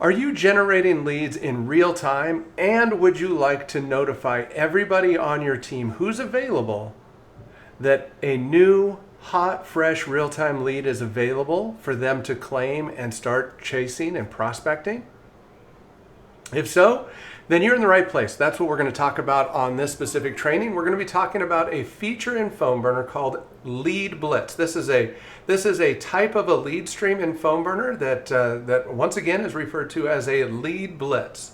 Are you generating leads in real time, and would you like to notify everybody on your team who's available that a new, hot, fresh, real-time lead is available for them to claim and start chasing and prospecting? If so, then you're in the right place. That's what we're going to talk about on this specific training. We're going to be talking about a feature in PhoneBurner called Lead Blitz. This is a type of a lead stream in PhoneBurner that once again is referred to as a Lead Blitz.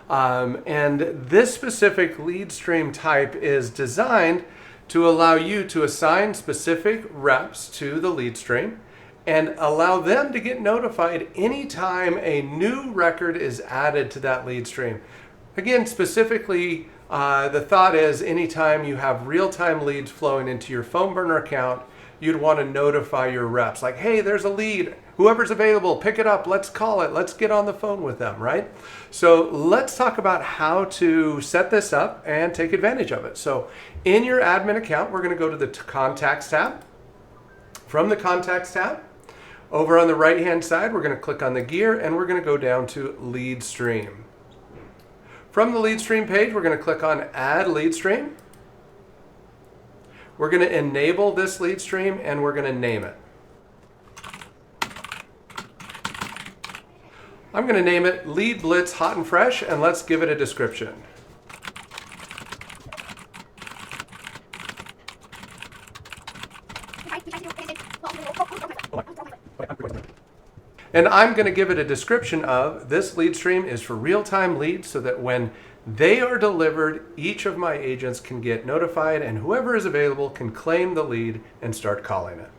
And this specific lead stream type is designed to allow you to assign specific reps to the lead stream and allow them to get notified anytime a new record is added to that lead stream. Again, specifically, the thought is anytime you have real-time leads flowing into your PhoneBurner account, you'd want to notify your reps. Like, hey, there's a lead. Whoever's available, pick it up. Let's call it. Let's get on the phone with them, right? So let's talk about how to set this up and take advantage of it. So in your admin account, we're going to go to the Contacts tab. From the Contacts tab, over on the right-hand side, we're going to click on the gear, and we're going to go down to Lead Stream. From the lead stream page, we're going to click on Add Lead Stream. We're going to enable this lead stream and we're going to name it. I'm going to name it Lead Blitz Hot and Fresh, and let's give it a description. And I'm going to give it a description of this lead stream is for real-time leads so that when they are delivered, each of my agents can get notified and whoever is available can claim the lead and start calling it.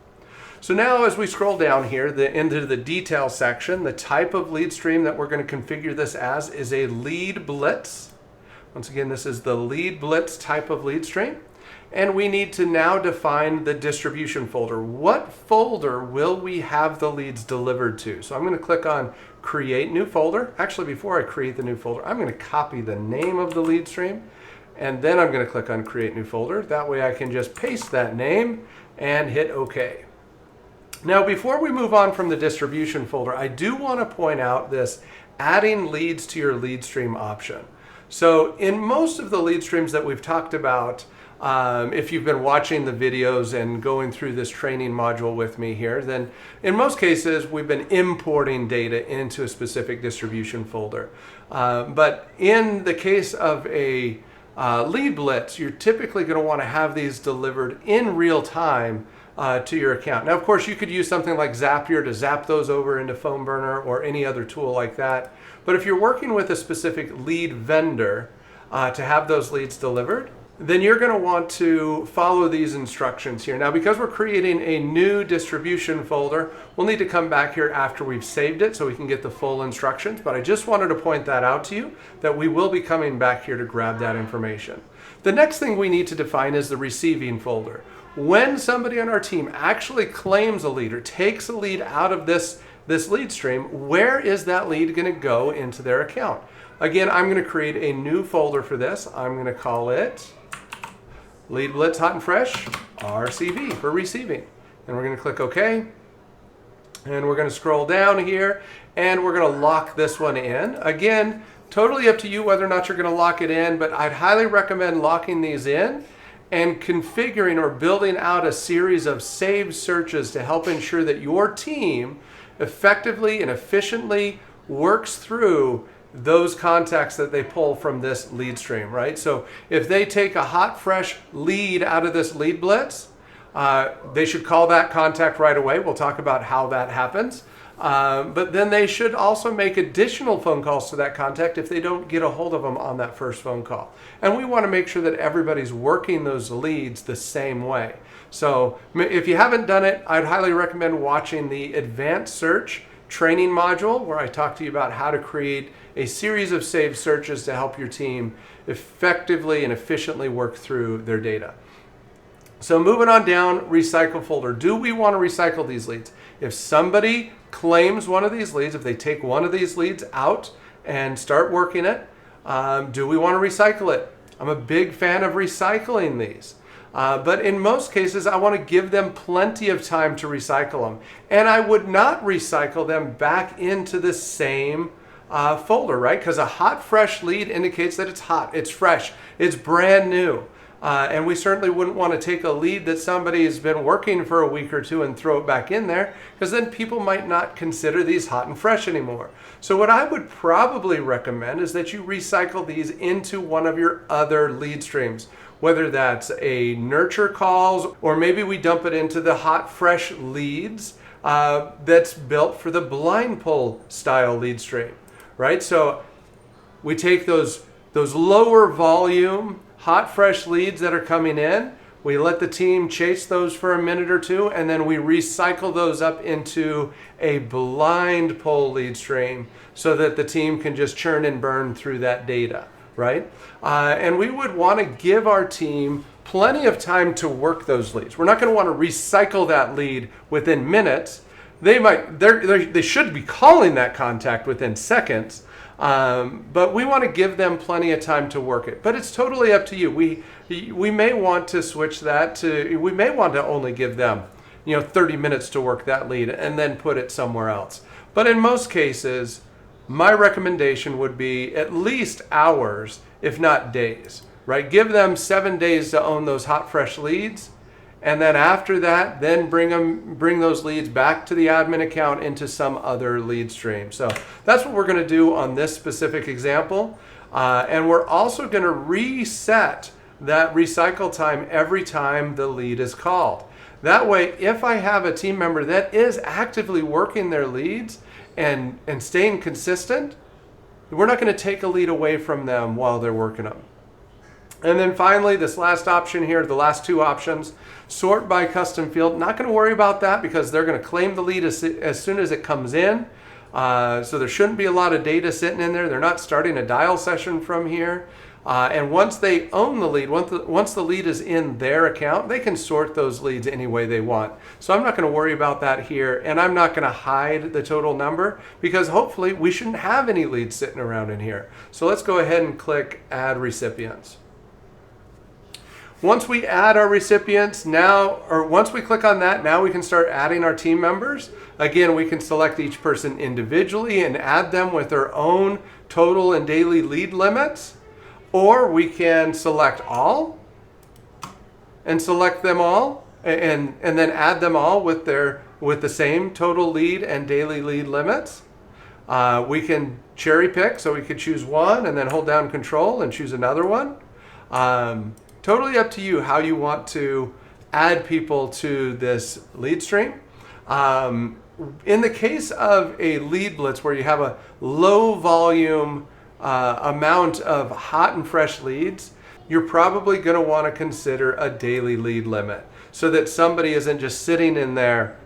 So now as we scroll down here into the detail section, the type of lead stream that we're going to configure this as is a Lead Blitz. Once again, this is the Lead Blitz type of lead stream. And we need to now define the distribution folder. What folder will we have the leads delivered to? So I'm going to click on Create New Folder. Actually, before I create the new folder, I'm going to copy the name of the lead stream, and then I'm going to click on Create New Folder. That way I can just paste that name and hit OK. Now, before we move on from the distribution folder, I do want to point out this adding leads to your lead stream option. So in most of the lead streams that we've talked about, if you've been watching the videos and going through this training module with me here, then in most cases we've been importing data into a specific distribution folder. But in the case of a Lead Blitz, you're typically going to want to have these delivered in real time to your account. Now, of course, you could use something like Zapier to zap those over into PhoneBurner or any other tool like that. But if you're working with a specific lead vendor to have those leads delivered, then you're going to want to follow these instructions here. Now, because we're creating a new distribution folder, we'll need to come back here after we've saved it so we can get the full instructions. But I just wanted to point that out to you, that we will be coming back here to grab that information. The next thing we need to define is the receiving folder. When somebody on our team actually claims a lead or takes a lead out of this lead stream, where is that lead going to go into their account? Again, I'm going to create a new folder for this. I'm going to call it Lead Blitz Hot and Fresh RCV for receiving. And we're going to click OK. And we're going to scroll down here and we're going to lock this one in. Again, totally up to you whether or not you're going to lock it in, but I'd highly recommend locking these in and configuring or building out a series of saved searches to help ensure that your team effectively and efficiently works through those contacts that they pull from this lead stream, right? So if they take a hot, fresh lead out of this Lead Blitz, they should call that contact right away. We'll talk about how that happens. But then they should also make additional phone calls to that contact if they don't get a hold of them on that first phone call. And we want to make sure that everybody's working those leads the same way. So if you haven't done it, I'd highly recommend watching the Advanced Search training module where I talk to you about how to create a series of saved searches to help your team effectively and efficiently work through their data. So moving on down, recycle folder. Do we want to recycle these leads? If somebody claims one of these leads, if they take one of these leads out and start working it, do we want to recycle it? I'm a big fan of recycling these. But in most cases, I want to give them plenty of time to recycle them. And I would not recycle them back into the same folder, right? Because a hot, fresh lead indicates that it's hot, it's fresh, it's brand new. And we certainly wouldn't want to take a lead that somebody has been working for a week or two and throw it back in there, because then people might not consider these hot and fresh anymore. So what I would probably recommend is that you recycle these into one of your other lead streams, whether that's a nurture calls, or maybe we dump it into the hot, fresh leads that's built for the blind pull style lead stream, right? So we take those lower volume, hot, fresh leads that are coming in, we let the team chase those for a minute or two, and then we recycle those up into a blind pull lead stream so that the team can just churn and burn through that data, right? And we would want to give our team plenty of time to work those leads. We're not going to want to recycle that lead within minutes. They should be calling that contact within seconds, but we want to give them plenty of time to work it. But it's totally up to you. We may want to switch that to, we may want to only give them 30 minutes to work that lead and then put it somewhere else. But in most cases, my recommendation would be at least hours, if not days, right? Give them 7 days to own those hot, fresh leads. And then after that, then bring those leads back to the admin account into some other lead stream. So that's what we're going to do on this specific example. And we're also going to reset that recycle time every time the lead is called. That way, if I have a team member that is actively working their leads and staying consistent, we're not going to take a lead away from them while they're working them. And then finally, this last option here, the last two options, sort by custom field. Not going to worry about that because they're going to claim the lead as soon as it comes in. So there shouldn't be a lot of data sitting in there. They're not starting a dial session from here. And once they own the lead, once the lead is in their account, they can sort those leads any way they want. So I'm not going to worry about that here, and I'm not going to hide the total number because hopefully we shouldn't have any leads sitting around in here. So let's go ahead and click Add Recipients. Once we add our recipients once we click on that, now we can start adding our team members. Again, we can select each person individually and add them with their own total and daily lead limits. Or we can select all and select them all and then add them all with the same total lead and daily lead limits. We can cherry pick, so we could choose one and then hold down Control and choose another one. Totally up to you how you want to add people to this lead stream. In the case of a Lead Blitz where you have a low volume amount of hot and fresh leads, you're probably going to want to consider a daily lead limit so that somebody isn't just sitting in there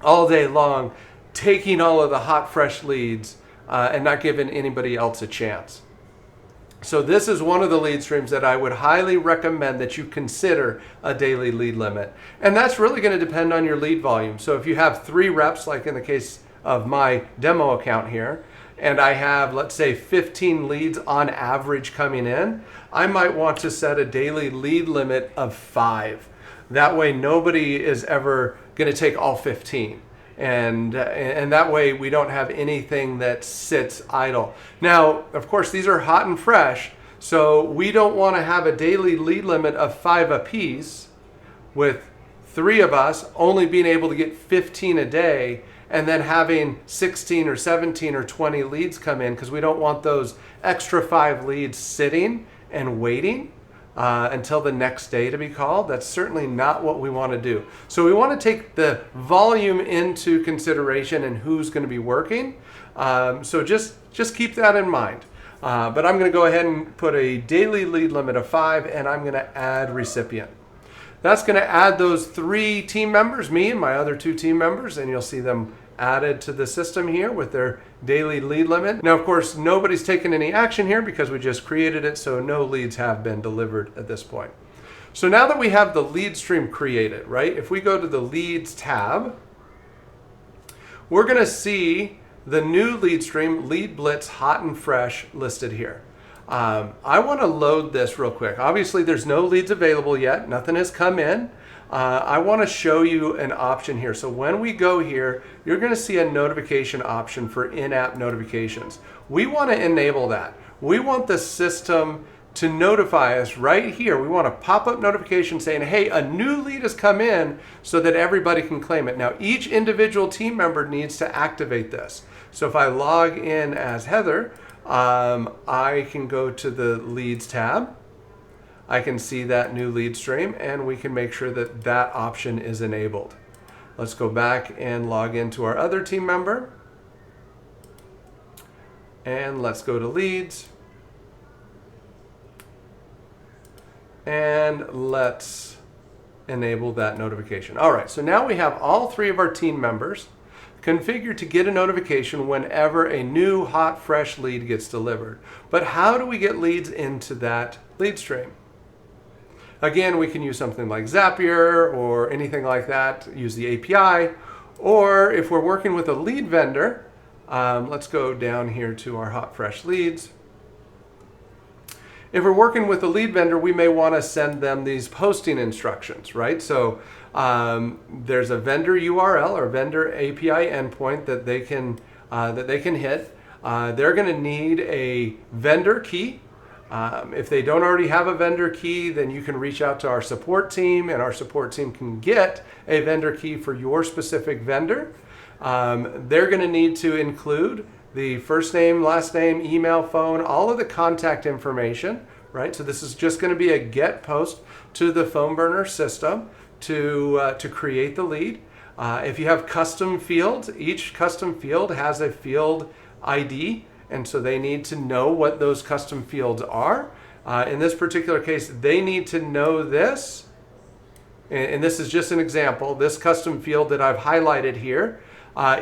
all day long taking all of the hot fresh leads and not giving anybody else a chance. So this is one of the lead streams that I would highly recommend that you consider a daily lead limit. And that's really going to depend on your lead volume. So if you have 3 reps, like in the case of my demo account here, and I have, let's say, 15 leads on average coming in, I might want to set a daily lead limit of 5. That way nobody is ever going to take all 15. And that way we don't have anything that sits idle. Now, of course, these are hot and fresh, so we don't want to have a daily lead limit of 5 apiece with 3 of us only being able to get 15 a day and then having 16 or 17 or 20 leads come in, because we don't want those extra 5 leads sitting and waiting until the next day to be called. That's certainly not what we want to do. So we want to take the volume into consideration and who's going to be working. So just keep that in mind. But I'm going to go ahead and put a daily lead limit of 5, and I'm going to add recipient. That's going to add those 3 team members, me and my other 2 team members, and you'll see them added to the system here with their daily lead limit. Now, of course, nobody's taken any action here because we just created it, so no leads have been delivered at this point. So now that we have the lead stream created, right, if we go to the Leads tab, we're going to see the new lead stream, Lead Blitz Hot and Fresh, listed here. I want to load this real quick. Obviously, there's no leads available yet. Nothing has come in. I want to show you an option here. So when we go here, you're going to see a notification option for in-app notifications. We want to enable that. We want the system to notify us right here. We want a pop-up notification saying, hey, a new lead has come in, so that everybody can claim it. Now, each individual team member needs to activate this. So if I log in as Heather, I can go to the Leads tab. I can see that new lead stream, and we can make sure that that option is enabled. Let's go back and log into our other team member. And let's go to Leads. And let's enable that notification. All right, so now we have all three of our team members configured to get a notification whenever a new, hot, fresh lead gets delivered. But how do we get leads into that lead stream? Again, we can use something like Zapier or anything like that, use the API. Or if we're working with a lead vendor, let's go down here to our hot, fresh leads. If we're working with a lead vendor, we may want to send them these posting instructions, right? So there's a vendor URL or vendor API endpoint that they can hit. They're going to need a vendor key. If they don't already have a vendor key, then you can reach out to our support team, and our support team can get a vendor key for your specific vendor. They're going to need to include the first name, last name, email, phone, all of the contact information, right? So this is just going to be a get post to the PhoneBurner system to create the lead. If you have custom fields, each custom field has a field ID, and so they need to know what those custom fields are. In this particular case, they need to know this, and this is just an example. This custom field that I've highlighted here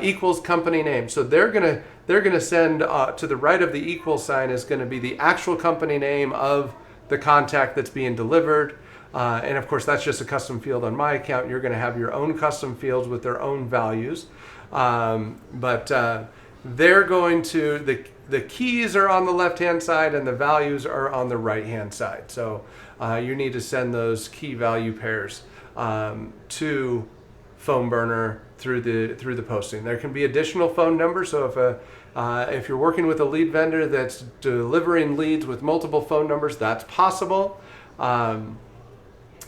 equals company name. So they're gonna send to the right of the equal sign is going to be the actual company name of the contact that's being delivered. And of course, that's just a custom field on my account. You're going to have your own custom fields with their own values. They're going to, the keys are on the left-hand side and the values are on the right-hand side. So you need to send those key value pairs to PhoneBurner through the posting. There can be additional phone numbers. So if you're working with a lead vendor that's delivering leads with multiple phone numbers, that's possible.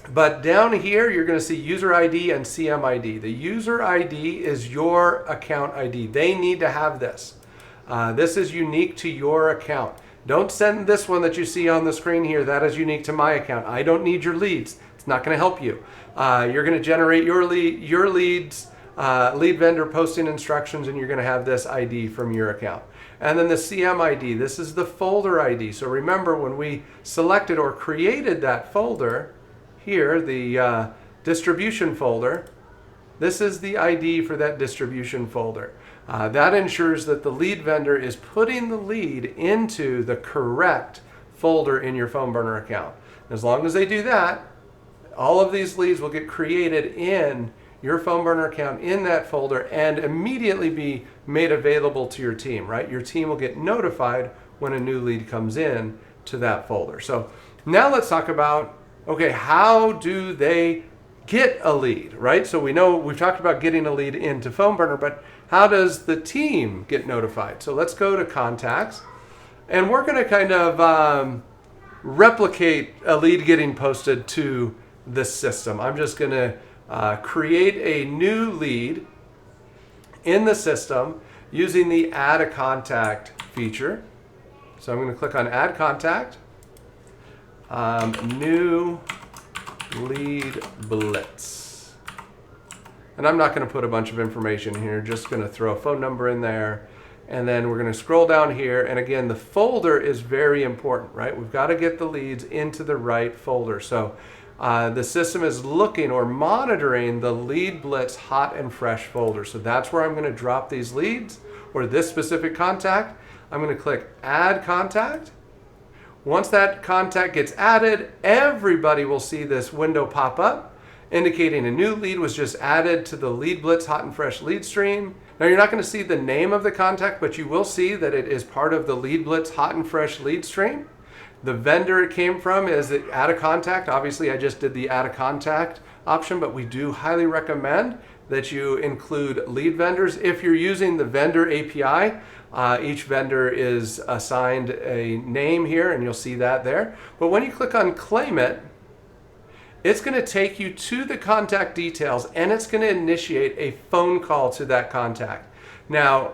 But down here, you're going to see user ID and CM ID. The user ID is your account ID. They need to have this. This is unique to your account. Don't send this one that you see on the screen here. That is unique to my account. I don't need your leads. It's not going to help you. You're going to generate your leads, lead vendor posting instructions, and you're going to have this ID from your account. And then the CM ID, this is the folder ID. So remember, when we selected or created that folder, here, the distribution folder, this is the ID for that distribution folder. That ensures that the lead vendor is putting the lead into the correct folder in your PhoneBurner account. As long as they do that, all of these leads will get created in your PhoneBurner account in that folder and immediately be made available to your team, right? Your team will get notified when a new lead comes in to that folder. So now let's talk about, okay, how do they get a lead, right? So we know we've talked about getting a lead into PhoneBurner, but how does the team get notified? So let's go to contacts, and we're going to kind of replicate a lead getting posted to this system. I'm just going to create a new lead in the system using the Add a Contact feature. So I'm going to click on Add Contact. New Lead Blitz. And I'm not going to put a bunch of information here, just going to throw a phone number in there. And then we're going to scroll down here. And again, the folder is very important, right? We've got to get the leads into the right folder. So the system is looking or monitoring the Lead Blitz hot and fresh folder. So that's where I'm going to drop these leads or this specific contact. I'm going to click Add Contact. Once that contact gets added, everybody will see this window pop up indicating a new lead was just added to the Lead Blitz hot and fresh lead stream. Now you're not going to see the name of the contact, but you will see that it is part of the Lead Blitz hot and fresh lead stream. The vendor it came from is Add a Contact. Obviously I just did the Add a Contact option, but we do highly recommend that you include lead vendors. If you're using the vendor API, each vendor is assigned a name here, and you'll see that there. But when you click on Claim It, it's going to take you to the contact details, and it's going to initiate a phone call to that contact. Now,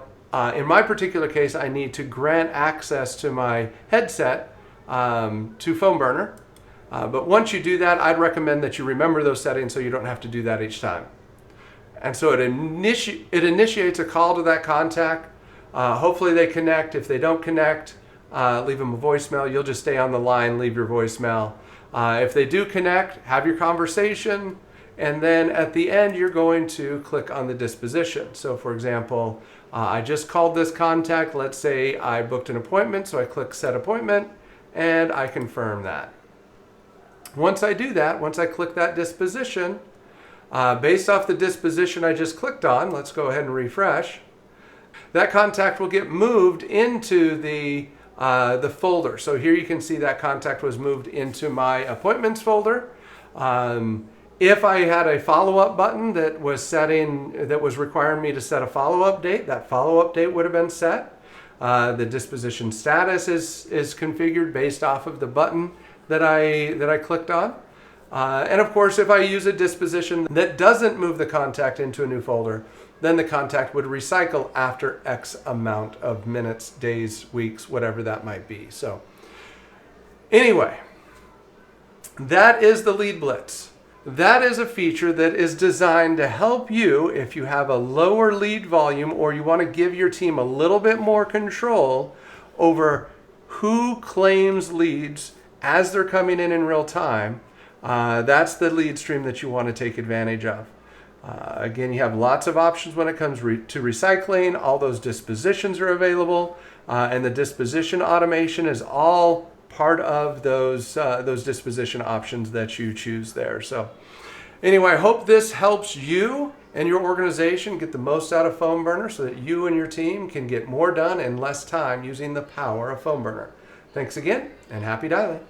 in my particular case, I need to grant access to my headset to PhoneBurner. But once you do that, I'd recommend that you remember those settings so you don't have to do that each time. And so it initiates a call to that contact. Hopefully they connect. If they don't connect, leave them a voicemail. You'll just stay on the line, leave your voicemail. If they do connect, have your conversation, and then at the end you're going to click on the disposition. So for example, I just called this contact. Let's say I booked an appointment, so I click Set Appointment, and I confirm that. Once I do that, once I click that disposition, based off the disposition I just clicked on, let's go ahead and refresh, that contact will get moved into the folder. So here you can see that contact was moved into my appointments folder. If I had a follow-up button that was requiring me to set a follow-up date, that follow-up date would have been set. The disposition status is configured based off of the button that I clicked on. And of course, if I use a disposition that doesn't move the contact into a new folder, then the contact would recycle after X amount of minutes, days, weeks, whatever that might be. So anyway, that is the Lead Blitz. That is a feature that is designed to help you if you have a lower lead volume or you want to give your team a little bit more control over who claims leads as they're coming in real time. That's the lead stream that you want to take advantage of. Again, you have lots of options when it comes to recycling. All those dispositions are available, and the disposition automation is all part of those disposition options that you choose there. So anyway, I hope this helps you and your organization get the most out of PhoneBurner so that you and your team can get more done in less time using the power of PhoneBurner. Thanks again, and happy dialing.